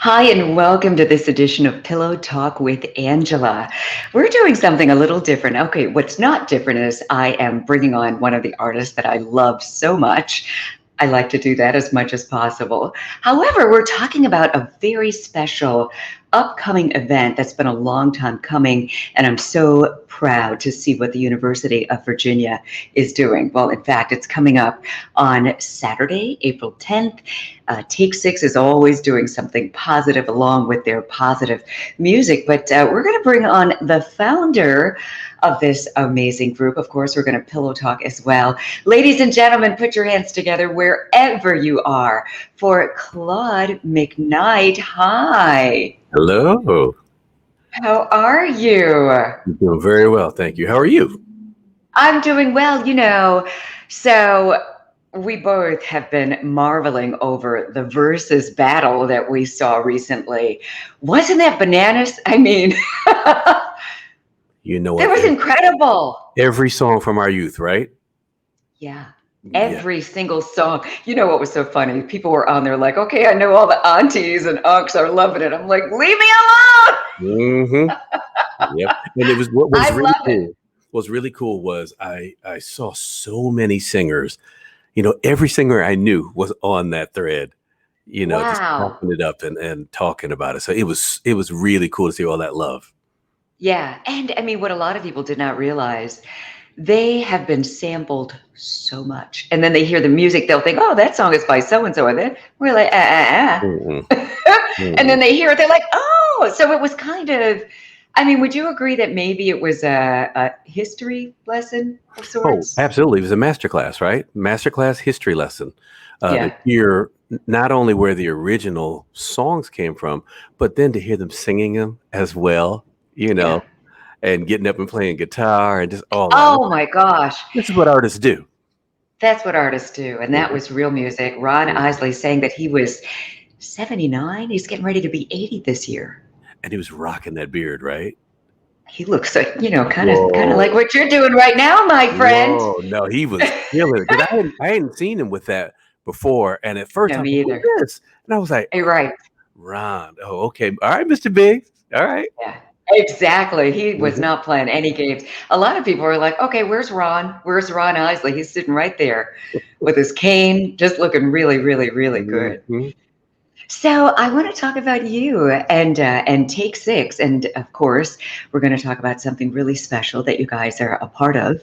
Hi, and welcome to this edition of Pillow Talk with Angela. We're doing something a little different. Okay, what's not different is I am bringing on one of the artists that I love so much. I like to do that as much as possible. However, we're talking about a very special upcoming event that's been a long time coming, and I'm so proud to see what the University of Virginia is doing. Well, in fact, it's coming up on Saturday, April 10th. Take Six is always doing something positive along with their positive music, but we're going to bring on the founder of this amazing group. Of course, we're going to pillow talk as well. Ladies and gentlemen, put your hands together wherever you are for Claude McKnight. Hi. Hello. How are you? I'm doing very well, thank you. How are you? I'm doing well, So we both have been marveling over the versus battle that we saw recently. Wasn't that bananas? I mean, You know that what? was incredible. Every song from our youth, right? Yeah. Yeah. Every single song. You know what was so funny? People were on there like, okay, I know all the aunties and unks are loving it. I'm like, leave me alone. Mm-hmm. Yep. And it was what was I really love it. cool. What was really cool was I saw so many singers. Every singer I knew was on that thread. Just Wow. popping it up and talking about it. So it was really cool to see all that love. Yeah. And I mean, what a lot of people did not realize, they have been sampled so much. And then they hear the music, they'll think, oh, that song is by so and so. And then we're like, Mm-mm. And then Mm-mm. they hear it, they're like, oh. So it was kind of, I mean, would you agree that maybe it was a history lesson of Oh, sorts? absolutely. It was a masterclass, right? Masterclass history lesson. To Yeah. hear not only where the original songs came from, but then to hear them singing them as well, you Yeah. know, and getting up and playing guitar and just all that. Oh my gosh. This is what artists do. That's what artists do. And that Mhm, was real music. Ron mhm. Isley saying that he was 79. He's getting ready to be 80 this year. And he was rocking that beard, right? He looks like, kind of like Whoa. what you're doing right now, my friend. Whoa. No, he was killing it. Because I hadn't seen him with that before. And at first No, I was me like, who's either. this? And I was like, You're right. Ron. Oh, okay. All right, Mr. Biggs. All right. Yeah, exactly. He was Mhm, not playing any games. A lot of people are like, okay, where's Ron? Where's Ron Isley? He's sitting right there with his cane, just looking really, really, really good. mhm. So I want to talk about you and Take Six, and of course, we're going to talk about something really special that you guys are a part of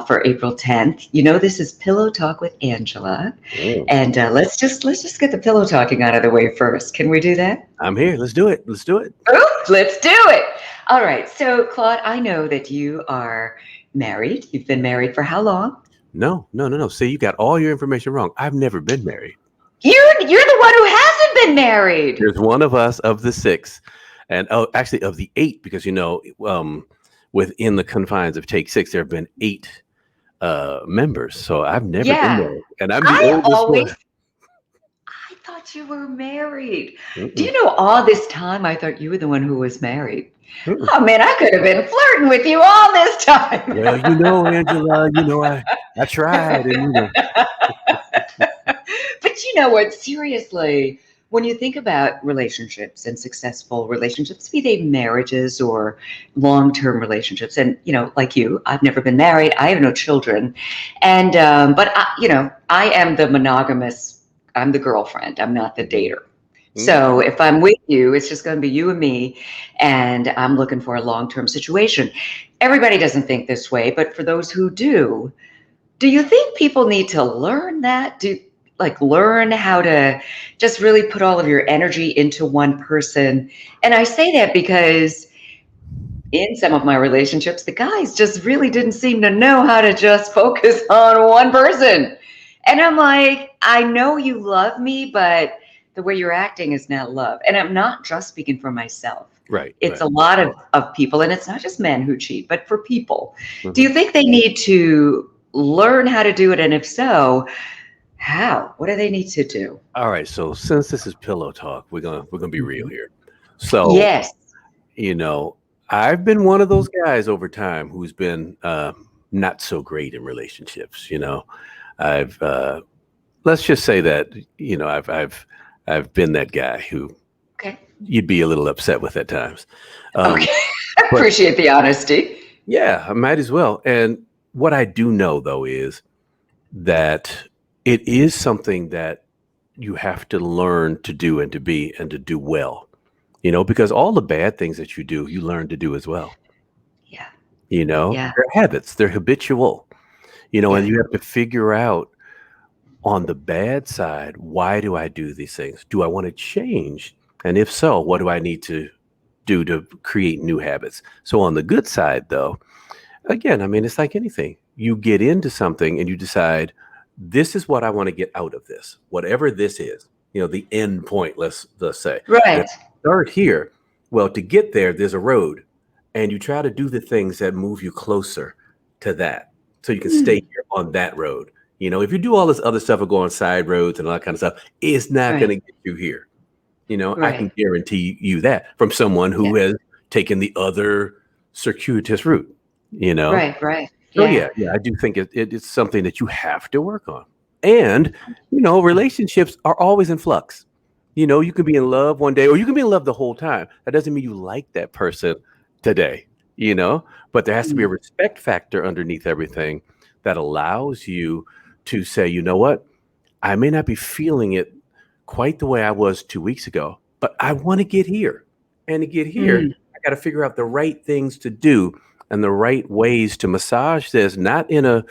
for April 10th. This is Pillow Talk with Angela, Mm. and let's just get the pillow talking out of the way first. Can we do that? I'm here. Let's do it. Let's do it. Oh, let's do it. All right. So Claude, I know that you are married. You've been married for how long? No, no, no, no. See, you got all your information wrong. I've never been married. You're the one who hasn't been married. There's one of us of the six, and actually of the eight, because within the confines of Take Six, there have been eight members. So I've never been Yeah. married, and I'm the I oldest always one. I thought you were married. Do you Mm-mm, know all this time I thought you were the one who was married? mm-mm. Oh man, I could have been flirting with you all this time. Well, Angela, I tried, and But you know what? Seriously, when you think about relationships and successful relationships, be they marriages or long-term relationships, and like you, I've never been married. I have no children, and but I am the monogamous. I'm the girlfriend. I'm not the Mhm, dater. So mhm. if I'm with you, it's just going to be you and me, and I'm looking for a long-term situation. Everybody doesn't think this way, but for those who do you think people need to learn that? Learn how to just really put all of your energy into one person? And I say that because in some of my relationships, the guys just really didn't seem to know how to just focus on one person. And I'm like, I know you love me, but the way you're acting is not love. And I'm not just speaking for myself. Right, It's right. a lot of people, and it's not just men who cheat, but for people. Do Mhm. you think they need to learn how to do it? And if so, how? What do they need to do? All right. So since this is pillow talk, we're gonna be real Mhm. here. So Yes. you know, I've been one of those guys over time who's been not so great in relationships. I've let's just say that I've been that guy who Okay. you'd be a little upset with at times. Um, Okay. I but appreciate the honesty. yeah, I might as well. And what I do know though is that it is something that you have to learn to do and to be and to do well, because all the bad things that you do, you learn to do as well. Yeah. Yeah. They're habits, they're habitual, and Yeah. you have to figure out on the bad side, why do I do these things? Do I want to change? And if so, what do I need to do to create new habits? So on the good side, though, again, I mean, it's like anything. You get into something and you decide, this is what I want to get out of this, whatever this is, the end point, let's say. And Right. start here. Well, to get there, there's a road, and you try to do the things that move you closer to that, so you can stay Mm. here on that road. If you do all this other stuff of going side roads and all that kind of stuff, it's not going Right. to get you here. I can Right. guarantee you that from someone Yeah. who has taken the other circuitous route, you know? Right. Right. So Yeah. yeah, I do think it's something that you have to work on. And, relationships are always in flux. You can be in love one day or you can be in love the whole time. That doesn't mean you like that person today, but there has to be a Mm. respect factor underneath everything that allows you to say, you know what? I may not be feeling it quite the way I was 2 weeks ago, but I want to get here. And to get here, Mm. I got to figure out the right things to do and the right ways to massage this, not in a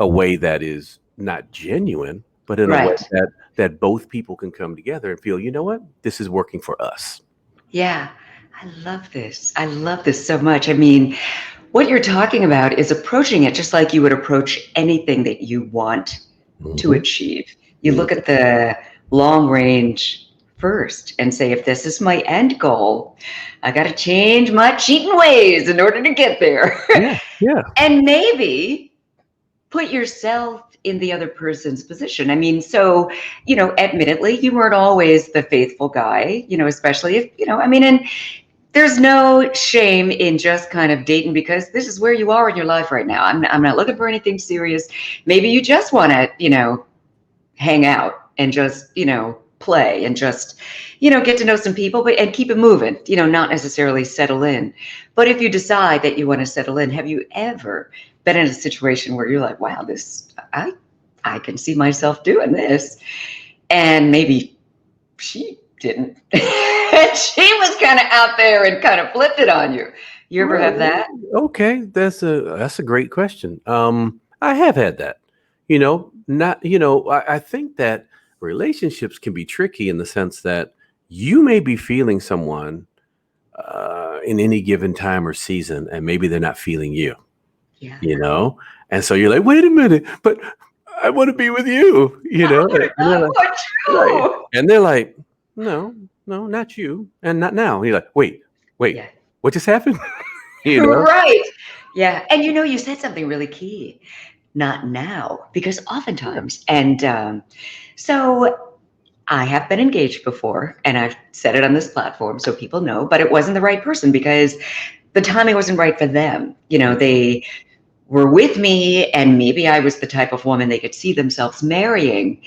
way that is not genuine, but in a way Right. that both people can come together and feel, you know what, this is working for us. Yeah. I love this. I love this so much. I mean, what you're talking about is approaching it just like you would approach anything that you want to Hmm. achieve. You look at the long range first and say, if this is my end goal, I got to change my cheating ways in order to get there. Yeah, yeah, And maybe put yourself in the other person's position. I mean, so, admittedly, you weren't always the faithful guy, especially if, I mean, and there's no shame in just kind of dating because this is where you are in your life right now. I'm not looking for anything serious. Maybe you just want to, hang out and just, play and just, get to know some people, but and keep it moving, not necessarily settle in. But if you decide that you want to settle in, have you ever been in a situation where you're like, wow, I can see myself doing this. And maybe she didn't. She was kind of out there and kind of flipped it on you. You ever have Well, that? okay, that's a great question. I have had that. Not I think that relationships can be tricky in the sense that you may be feeling someone in any given time or season, and maybe they're not feeling you. Yeah. You know, and so you're like, wait a minute, but I want to be with you. And they're like, Oh, right, true. and they're like, no, no, not you, and not now. And you're like, wait, Yeah. what just happened? you know. Right. Yeah. And you said something really key. Not now, because Yeah. oftentimes, and so I have been engaged before, and I've said it on this platform so people know, but it wasn't the right person because the timing wasn't right for them. They were with me, and maybe I was the type of woman they could see themselves marrying.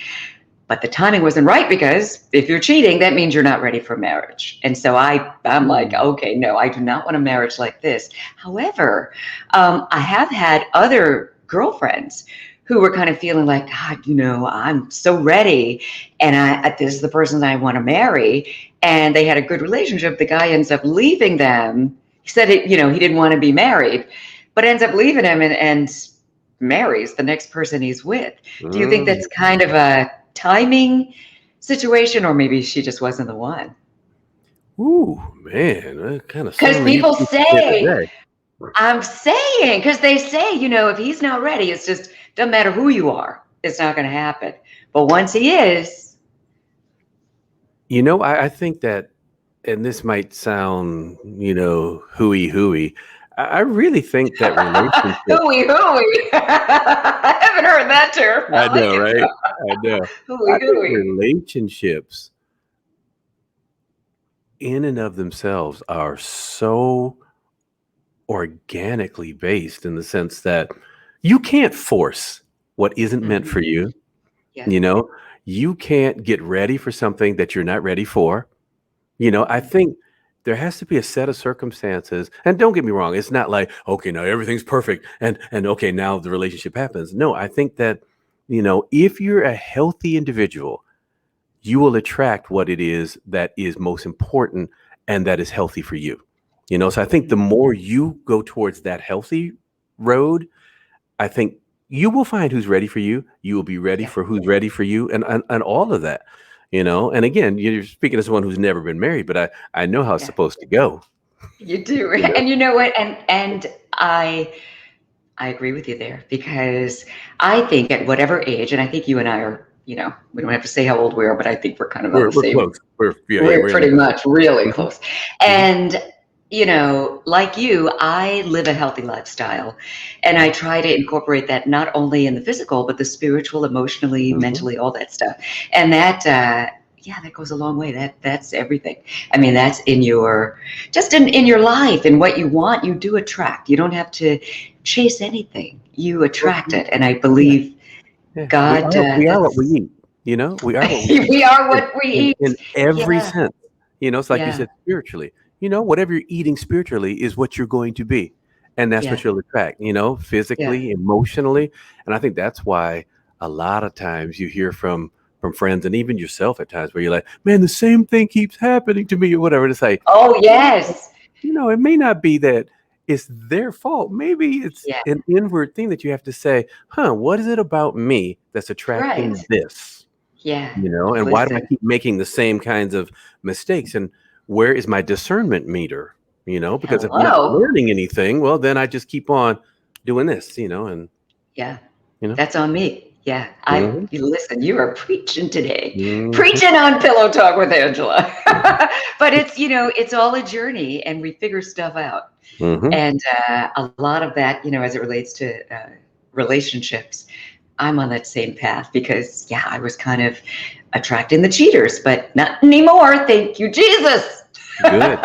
But the timing wasn't right because if you're cheating, that means you're not ready for marriage. And so I'm like, Mm. okay, no, I do not want a marriage like this. However, I have had other girlfriends who were kind of feeling like, God, I'm so ready, and this is the person I want to marry. And they had a good relationship. The guy ends up leaving them. He said, he didn't want to be married, but ends up leaving him and marries the next person he's with. Do you think Mm. that's kind of a timing situation, or maybe she just wasn't the one? Ooh, man, that kind of Because sermon you people preached here say, today. I'm saying, because they say, if he's not ready, it's just doesn't matter who you are, it's not going to happen. But once he is, I think that, and this might sound, hooey. I really think that relationships. hooey hooey. I haven't heard that term. I I like know, it right? I know. though. I Hooey think hooey. relationships in and of themselves are so organically based in the sense that you can't force what isn't meant Mhm. for you. Yeah. You know, You can't get ready for something that you're not ready for. I think there has to be a set of circumstances. And don't get me wrong, it's not like, okay, now everything's perfect and okay, now the relationship happens. No, I think that, if you're a healthy individual, you will attract what it is that is most important and that is healthy for you. So I think the more you go towards that healthy road, I think you will find who's ready for you. You will be ready Yeah. for who's ready for you, and all of that. And again, you're speaking as someone who's never been married, but I know how it's Yeah. supposed to go. You do. You know. And you know what? And I agree with you there, because I think at whatever age, and I think you and I are, we don't have to say how old we are, but I think we're kind of on the We're same. close. Yeah, We're we're in pretty that. much really Mhm, close. mhm, And, like you, I live a healthy lifestyle, and I try to incorporate that not only in the physical, but the spiritual, emotionally, mhm. mentally, all that stuff. And that, yeah, that goes a long way. That's everything. I mean, that's just in your life, and what you want, you do attract. You don't have to chase anything. You Well, attract it. And I yeah, believe yeah. God, We are what we that's, eat. We are what we eat we are in, what we in eat. every Yeah. sense. It's like you Yeah. said, spiritually. Whatever you're eating spiritually is what you're going to be, and that's Yeah. what you'll attract. Yeah. Physically, emotionally, and I think that's why a lot of times you hear from friends and even yourself at times where you're like, man, the same thing keeps happening to me or whatever. To say, Oh, yes. it may not be that it's their fault. Maybe it's Yeah. an inward thing that you have to say, huh, what is it about me that's Right. attracting this? Yeah. And why do I Listen. keep making the same kinds of mistakes? And where is my discernment meter? Because if I'm not Hello. learning anything, well, then I just keep on doing this, and, Yeah. you know. That's on me. Yeah. Hmm. Listen, you are preaching today. Hmm. Preaching on Pillow Talk with Angela. But it's all a journey, and we figure stuff out. Hmm. And a lot of that, as it relates to relationships, I'm on that same path, because, yeah, I was kind of attracting the cheaters, but not anymore. Thank you, Jesus. Good,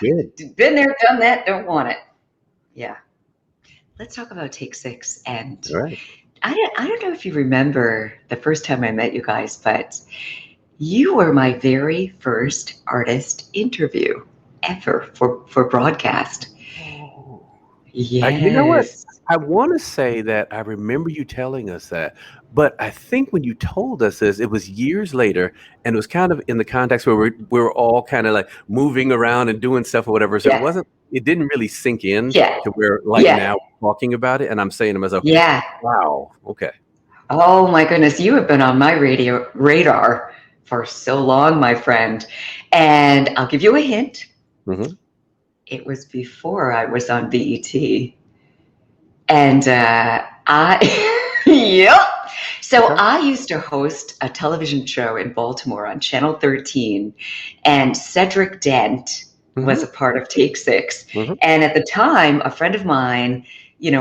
good. Been there, done that, don't want it. Yeah. Let's talk about Take Six. And All right. I don't know if you remember the first time I met you guys, but you were my very first artist interview ever for broadcast. Oh. You know what? Yes. I want to say that I remember you telling us that, but I think when you told us this, it was years later, and it was kind of in the context where we were all kind of like moving around and doing stuff or whatever. So Yeah. it didn't really sink in Yeah. to where like Yeah. now talking about it, and I'm saying to myself, Yeah. wow, okay. Oh my goodness, you have been on my radio radar for so long, my friend. And I'll give you a hint. Hmm. It was before I was on BET. And yep. So Okay. I used to host a television show in Baltimore on Channel 13, and Cedric Dent was Hmm. a part of Take Six. Hmm. And at the time, a friend of mine, he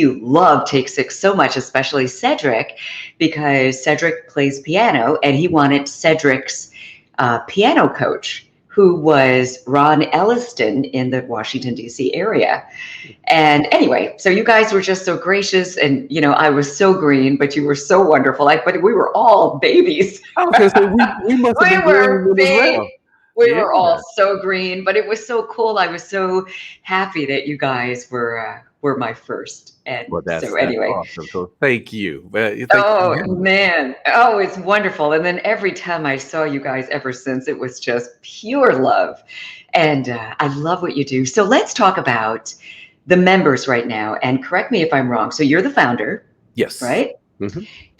loved Take Six so much, especially Cedric, because Cedric plays piano, and he wanted Cedric's piano coach, who was Ron Elliston in the Washington, D.C. area. And anyway, so you guys were just so gracious, and I was so green, but you were so wonderful. But we were all babies. I was gonna say we must have We been green were then as big. well. We Yeah. were all so green, but it was so cool. I was so happy that you guys were my first. And Well, that's so that's anyway, awesome. So thank you. Thank you for oh having me. man, oh, it's wonderful. And then every time I saw you guys ever since, it was just pure love. And I love what you do. So let's talk about the members right now. And correct me if I'm wrong. So you're the founder, Yes. right? Hmm.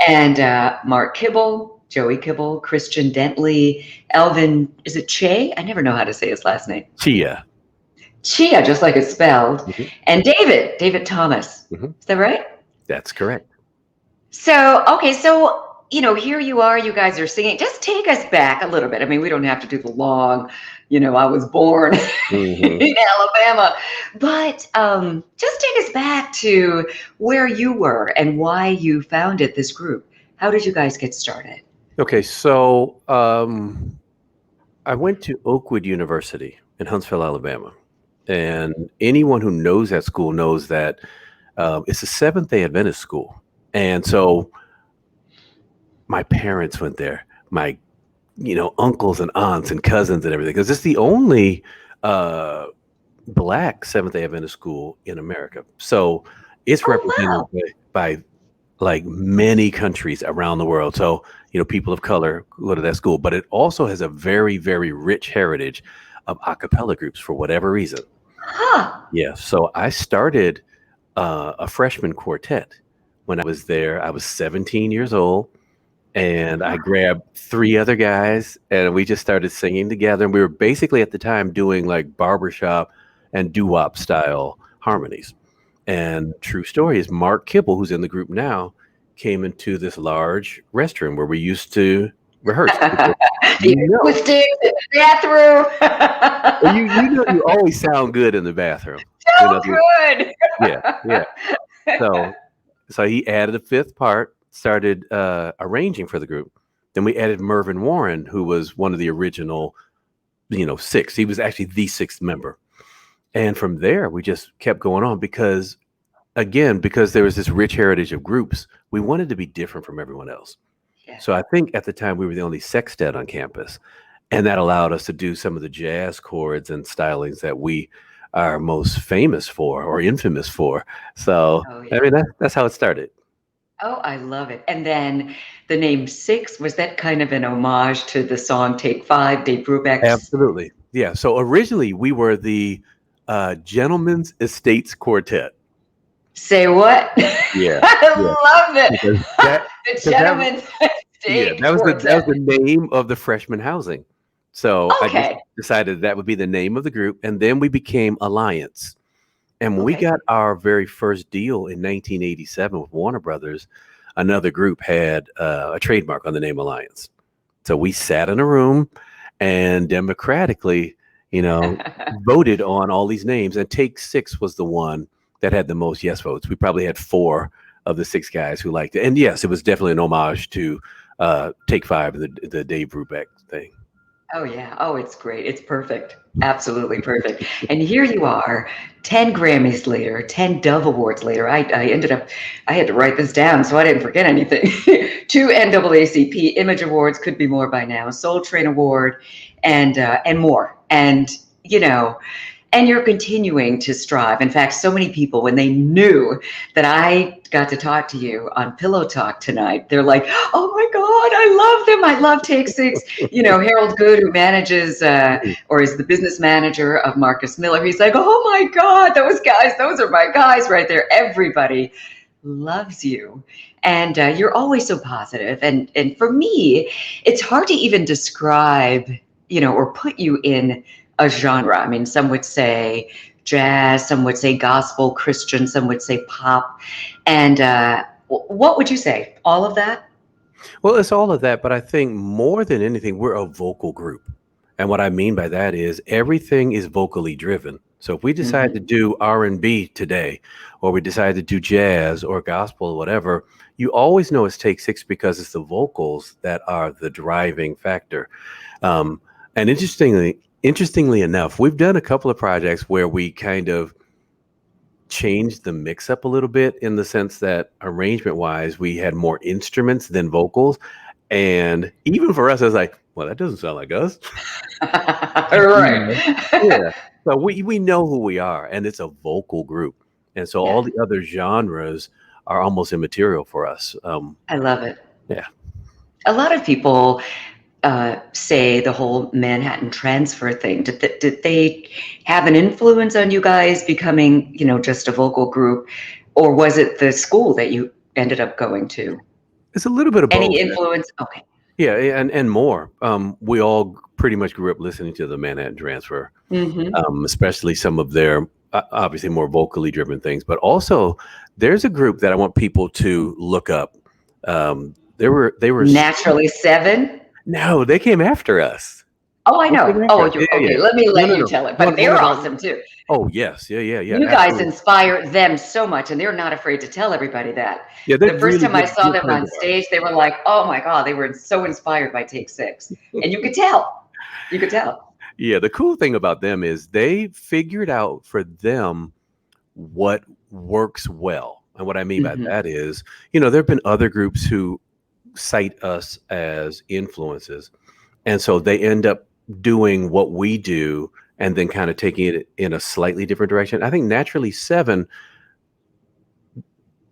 And Mark Kibble, Joey Kibble, Christian Dentley, Elvin, is it Che? I never know how to say his last name. Chia. Chia, just like it's spelled. Hmm. And David Thomas. Hmm. Is that right? That's correct. So, okay, so, here you are, you guys are singing. Just take us back a little bit. I mean, we don't have to do the long, I was born Hmm. in Alabama, but just take us back to where you were and why you founded this group. How did you guys get started? Okay, so I went to Oakwood University in Huntsville, Alabama, and anyone who knows that school knows that it's a Seventh Day Adventist school, and so my parents went there, my uncles and aunts and cousins and everything, because it's the only uh, Black Seventh Day Adventist school in America. So it's Oh, represented wow. by like many countries around the world. So, people of color go to that school, but it also has a very, very rich heritage of a cappella groups for whatever reason. Huh. Yeah. So I started a freshman quartet when I was there. I was 17 years old, and I grabbed three other guys and we just started singing together. And we were basically at the time doing like barbershop and doo-wop style harmonies. And true story is Mark Kibble, who's in the group now, came into this large restroom where we used to rehearse. The You know, acoustics in the bathroom. you always sound good in the bathroom. You So know, good. yeah, yeah. So he added a fifth part, started arranging for the group. Then we added Mervyn Warren, who was one of the original, six. He was actually the sixth member. And from there, we just kept going on because, again, because there was this rich heritage of groups, we wanted to be different from everyone else. Yeah. So I think at the time we were the only sextet on campus. And that allowed us to do some of the jazz chords and stylings that we are most famous for or infamous for. So, Oh, I yeah. mean, that's how it started. Oh, I love it. And then the name Six, was that kind of an homage to the song Take Five, Dave Brubeck's? Absolutely. Yeah. So originally we were the Gentlemen's Estates Quartet. Say what? Yeah. Yeah. I love it. Because that The because that was Gentleman's yeah, State that was Quartet. the name of the freshman housing. So I just Okay. decided that would be the name of the group. And then we became Alliance. And when we Okay. got our very first deal in 1987 with Warner Brothers, another group had a trademark on the name Alliance. So we sat in a room and democratically, voted on all these names. And Take Six was the one that had the most yes votes. We probably had four of the six guys who liked it. And yes, it was definitely an homage to Take Five, the Dave Brubeck thing. Oh, yeah. Oh, it's great. It's perfect. Absolutely perfect. And here you are, 10 Grammys later, 10 Dove Awards later. I had to write this down so I didn't forget anything. Two NAACP Image Awards, could be more by now, Soul Train Award, and more. You know, and you're continuing to strive. In fact, so many people, when they knew that I got to talk to you on Pillow Talk tonight, they're like, oh my God, I love them. I love Take Six. Harold Good, who manages or is the business manager of Marcus Miller, he's like, oh my God, those are my guys right there. Everybody loves you. And you're always so positive. And for me, it's hard to even describe, or put you in a genre. I mean, some would say jazz, some would say gospel, Christian, some would say pop. And what would you say? All of that? Well, it's all of that, but I think more than anything, we're a vocal group. And what I mean by that is everything is vocally driven. So if we decide Mm-hmm. to do R&B today, or we decide to do jazz or gospel or whatever, you always know it's Take Six because it's the vocals that are the driving factor. And interestingly enough, we've done a couple of projects where we kind of changed the mix up a little bit in the sense that arrangement wise, we had more instruments than vocals. And even for us, I was like, well, that doesn't sound like us. Right. Yeah. So we know who we are, and it's a vocal group. And so all Yeah, the other genres are almost immaterial for us. I love it. Yeah. A lot of people say the whole Manhattan transfer thing. Did they have an influence on you guys becoming, just a vocal group, or was it the school that you ended up going to? It's a little bit of Any both. influence? Okay. Yeah, and more. We all pretty much grew up listening to the Manhattan Transfer, Mm-hmm. especially some of their obviously more vocally driven things. But also, there's a group that I want people to look up. They were Naturally Seven. no, they came after us. Oh, I They came know. after Oh, us. you Yeah, yeah, okay? yeah. Let me No, let no, you no. tell it. But One they're of our awesome too. oh yes, yeah, You guys absolutely. inspire them so much, and they're not afraid to tell everybody that. Yeah, they're The first really time I good saw good them friends on of ours. stage, they were like, "Oh my God!" They were so inspired by Take Six, and you could tell. You could tell. Yeah, the cool thing about them is they figured out for them what works well. And what I mean by Hmm. that is, there have been other groups who cite us as influences. And so they end up doing what we do and then kind of taking it in a slightly different direction. I think Naturally Seven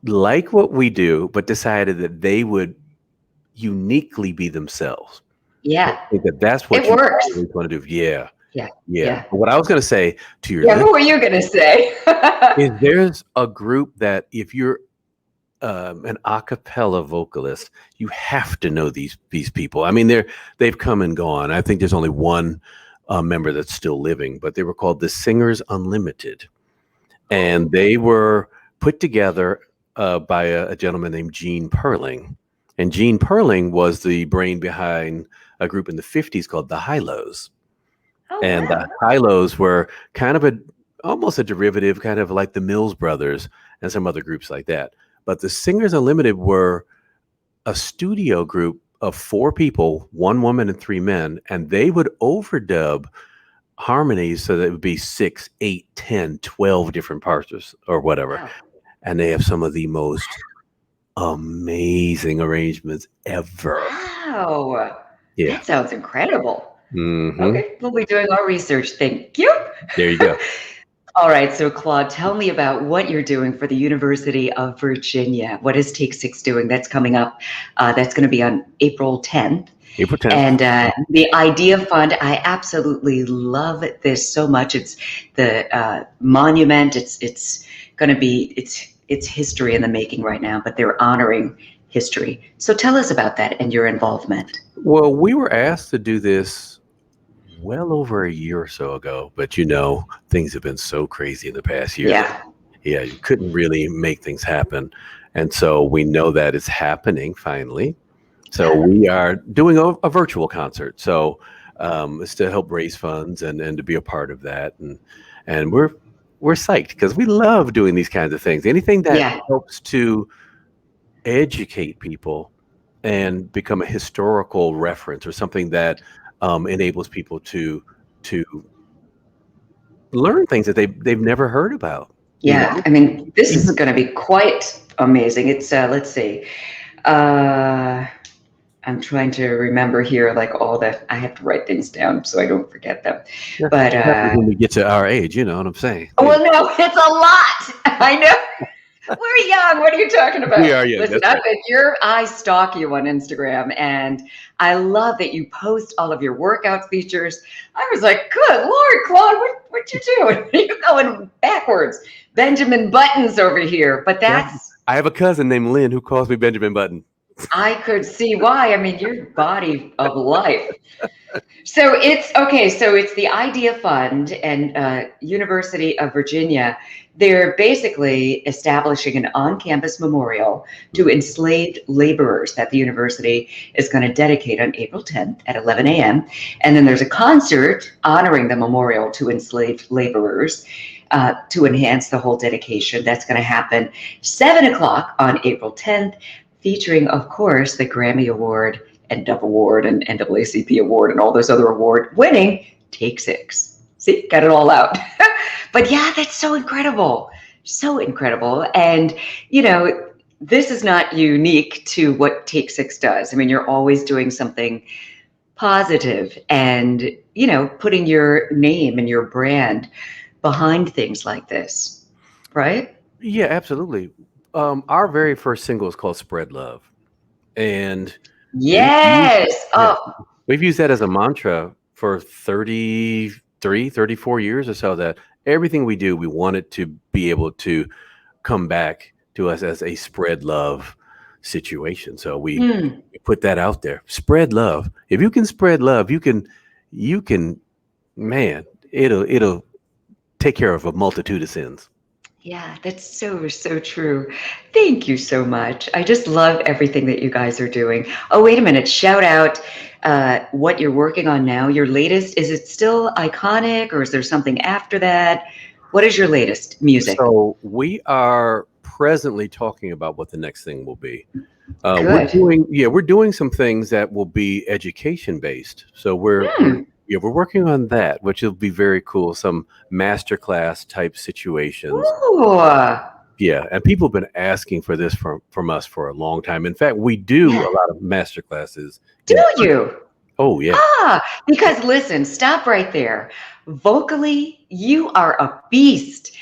like what we do, but decided that they would uniquely be themselves. I Yeah, think that that's what it you works. always want to do. Yeah, Yeah, yeah. yeah, But what I was going to say to your yeah. list Who are you gonna say? is there's a group that if you're an a cappella vocalist, you have to know these people. I mean, they've come and gone. I think there's only one member that's still living, but they were called the Singers Unlimited, and they were put together by a gentleman named Gene Perling. And Gene Perling was the brain behind a group in the 50s called the Hi-Lo's. Oh And the wow. Hi-Lo's were kind of almost a derivative, kind of like the Mills Brothers and some other groups like that. But the Singers Unlimited were a studio group of 4 people, 1 woman and 3 men, and they would overdub harmonies so that it would be 6, 8, 10, 12 different parts or whatever. Wow. And they have some of the most amazing arrangements ever. Wow. Yeah. That sounds incredible. Hmm. Okay, we'll be doing our research. Thank you. There you go. All right, so Claude, tell me about what you're doing for the University of Virginia. What is Take Six doing? That's coming up. That's going to be on April 10th. April 10th. And the Idea Fund, I absolutely love this so much. It's the monument. It's going to be it's history in the making right now, but they're honoring history. So tell us about that and your involvement. Well, we were asked to do this well over a year or so ago, but things have been so crazy in the past year that, Yeah. you couldn't really make things happen. And so we know that it's happening finally. So we are doing a virtual concert. So it's to help raise funds and to be a part of that. And we're psyched because we love doing these kinds of things. Anything that Yeah. helps to educate people and become a historical reference or something that enables people to learn things that they've never heard about. Yeah. I mean, this is going to be quite amazing. It's let's see. I'm trying to remember here, like all that. I have to write things down so I don't forget them. Yeah, But when we get to our age, you know what I'm saying? well, no, it's a lot. I know. We're young. What are you talking about? We are young. Listen, That's right. I stalk you on Instagram, and I love that you post all of your workout features. I was like, good Lord, Claude, what you doing? You're going backwards. Benjamin Buttons over here. But that's, I have a cousin named Lynn who calls me Benjamin Button. I could see why. I mean, your body of life. So it's okay. So it's the Idea Fund and University of Virginia. They're basically establishing an on-campus memorial to enslaved laborers that the university is going to dedicate on April 10th at 11 a.m. And then there's a concert honoring the memorial to enslaved laborers to enhance the whole dedication. That's going to happen 7 o'clock on April 10th, featuring, of course, the Grammy Award and Dove Award and NAACP Award and all those other award winning Take Six. See, got it all out. But yeah, that's so incredible. So incredible. And, this is not unique to what Take Six does. I mean, you're always doing something positive and, putting your name and your brand behind things like this, right? Yeah, absolutely. Our very first single is called Spread Love. And yes. we've used that as a mantra for 33, 34 years or so, that everything we do, we want it to be able to come back to us as a spread love situation. So we put that out there. Spread love. If you can spread love, you can, man, it'll take care of a multitude of sins. Yeah, that's so, so true. Thank you so much. I just love everything that you guys are doing. Oh, wait a minute. Shout out what you're working on now. Your latest, is it still Iconic or is there something after that? What is your latest music? So we are presently talking about what the next thing will be. Good. We're doing some things that will be education based. So we're working on that, which will be very cool. Some masterclass type situations. Ooh. Yeah, and people have been asking for this from us for a long time. In fact, we do Yeah. a lot of master classes Do in person. you? Oh yeah. Ah, because listen, stop right there. Vocally, you are a beast.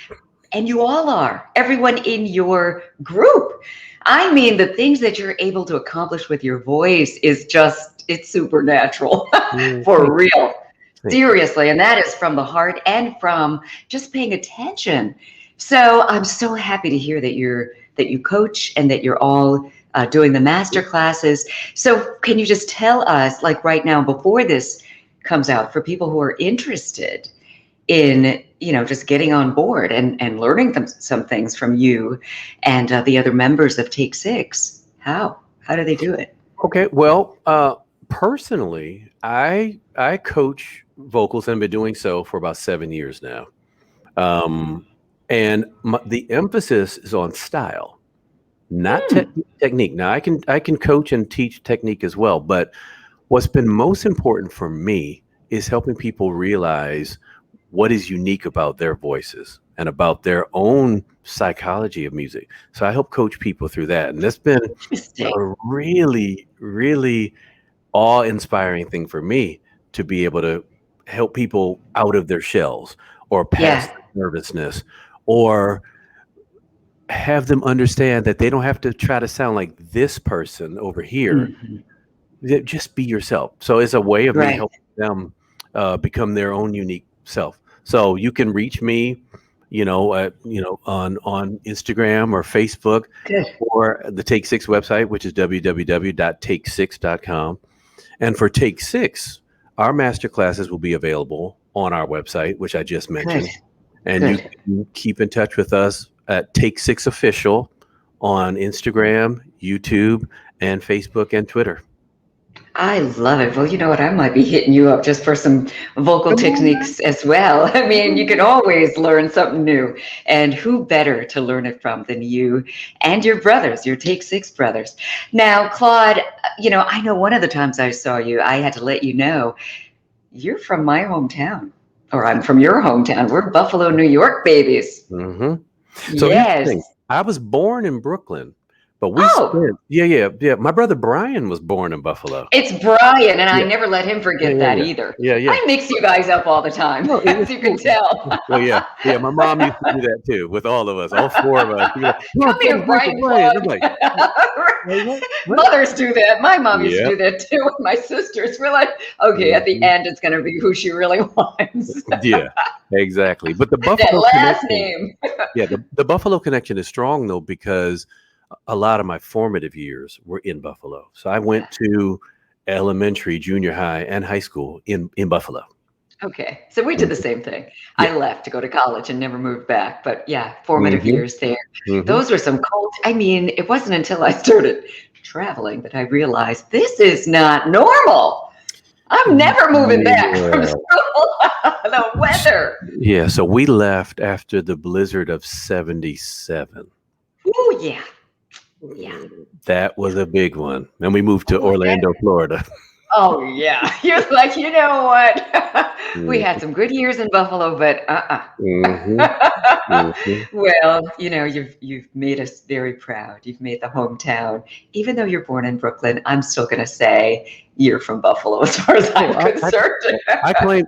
And you all are, everyone in your group. I mean, the things that you're able to accomplish with your voice is just, it's supernatural Yeah, for real. thank you. Seriously. And that is from the heart and from just paying attention. So I'm so happy to hear that you coach and that you're all doing the master classes. So can you just tell us, like right now, before this comes out, for people who are interested in just getting on board and learning some things from you and the other members of Take Six. How do they do it? Okay, well, personally, I coach vocals and been doing so for about 7 years now. Um, and the emphasis is on style, not technique. Now, I can coach and teach technique as well, but what's been most important for me is helping people realize what is unique about their voices and about their own psychology of music. So I help coach people through that, and that's been Interesting. a really, really awe-inspiring thing for me to be able to help people out of their shells or Yeah. past nervousness or have them understand that they don't have to try to sound like this person over here. Mhm. Just be yourself. So it's a way of me Right. helping them become their own unique self. So you can reach me, on Instagram or Facebook Good. or the Take Six website, which is www.take6.com. And for Take Six, our master classes will be available on our website, which I just Good. mentioned. And you Good. can keep in touch with us at Take Six Official on Instagram, YouTube, and Facebook and Twitter. I love it. Well, you know what? I might be hitting you up just for some vocal Come on, man. techniques as well. I mean, you Come can always learn something new. And who better to learn it from than you and your brothers, your Take Six brothers? Now, Claude, I know one of the times I saw you, I had to let you know you're from my hometown, or I'm from your hometown. We're Buffalo, New York babies. on. So here's the Yes. thing. I was born in Brooklyn, but we Oh, spent, yeah. My brother Brian was born in Buffalo. it's Brian, and I Yeah, never let him yeah, forget yeah, that yeah, either. yeah, yeah. I mix you guys up all the time, No, it was as you can cool. tell. Well, yeah. My mom used to do that too with all of us, all four of us. She'd be like, "Come on, Come here, Uncle Brian Brian." I'm Claude. like, "Wait, what? What?" Mothers do that. My mom used to Yeah, do that too with my sisters. We're like, okay, at the mhm, end, it's going to be who she really wants. yeah, exactly. But the That Buffalo last connection, name. yeah, the Buffalo connection is strong though because a lot of my formative years were in Buffalo. So I went to elementary, junior high, and high school in Buffalo. Okay, so we did the Mhm. same thing. Yeah. I left to go to college and never moved back. But yeah, formative hmm years there. hmm Those were some cold. I mean, it wasn't until I started traveling that I realized this is not normal. I'm never moving back from Yeah. school. The weather. Yeah. So we left after the blizzard of 77. Oh yeah, yeah. That was a big one. And we moved to Oh, Orlando, Florida. oh yeah. You're like, you know what? We hmm had some good years in Buffalo, but hmm hmm Well, you've made us very proud. You've made the hometown. Even though you're born in Brooklyn, I'm still gonna say you're from Buffalo as far as I'm Oh, concerned.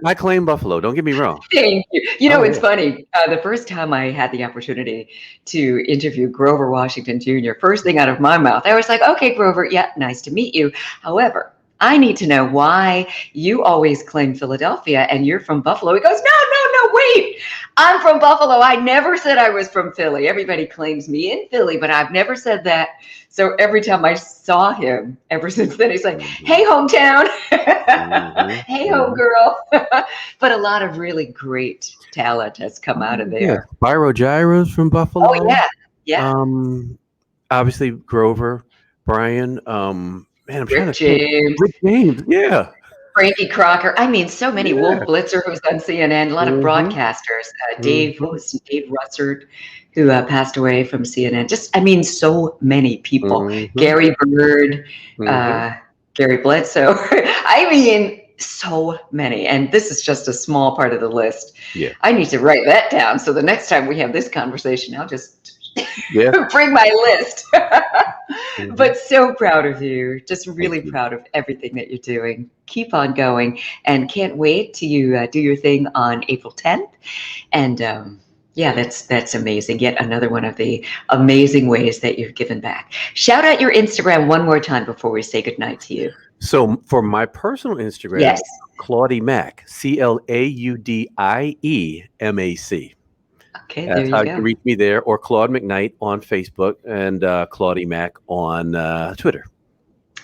I claim Buffalo. Don't get me wrong. Thank you. Oh It's yeah. funny. The first time I had the opportunity to interview Grover Washington Jr., first thing out of my mouth, I was like, okay, Grover, yeah, nice to meet you. However, I need to know why you always claim Philadelphia and you're from Buffalo. He goes, no, wait. I'm from Buffalo. I never said I was from Philly. Everybody claims me in Philly, but I've never said that. So every time I saw him, ever since then, he's like, hmm hey, hometown. hmm Hey, hmm homegirl. But a lot of really great talent has come out of Yeah. there. Spyro Gyro's from Oh, Buffalo. yeah. Yeah. Um, Obviously Grover, Brian. Man, I'm trying Rick to think. James, Rick James. Yeah. Frankie Crocker. I mean, so many. Yeah. Wolf Blitzer, who's on CNN, a lot of hmm broadcasters. Dave, what hmm was Dave Russert, who passed away from CNN. Just, I mean, so many people. hmm Gary Bird, hmm uh, Gary Bledsoe. I mean, So many. And this is just a small part of the list. Yeah. I need to write that down. So the next time we have this conversation, I'll just Yeah. bring my list. Mhm. But so proud of you. Just really you. proud of everything that you're doing. Keep on going. And can't wait till you do your thing on April 10th. And yeah, that's amazing. Yet another one of the amazing ways that you've given back. Shout out your Instagram one more time before we say goodnight to you. So for my personal Instagram, Yes. Claudie Mac, CLAUDIEMAC. Okay, there That's you how you can go. reach me there, or Claude McKnight on Facebook, and Claudie Mac on Twitter.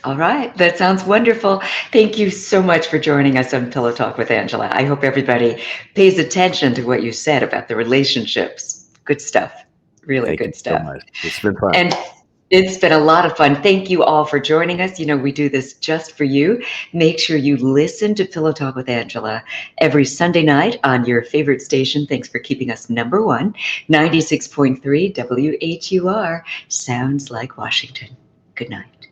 All right. That sounds wonderful. Thank you so much for joining us on Pillow Talk with Angela. I hope everybody pays attention to what you said about the relationships. Good stuff. Really Thank you good so stuff. much. It's been fun. And it's been a lot of fun. Thank you all for joining us. You know, we do this just for you. Make sure you listen to Pillow Talk with Angela every Sunday night on your favorite station. Thanks for keeping us number one, 96.3 WHUR. Sounds like Washington. Good night.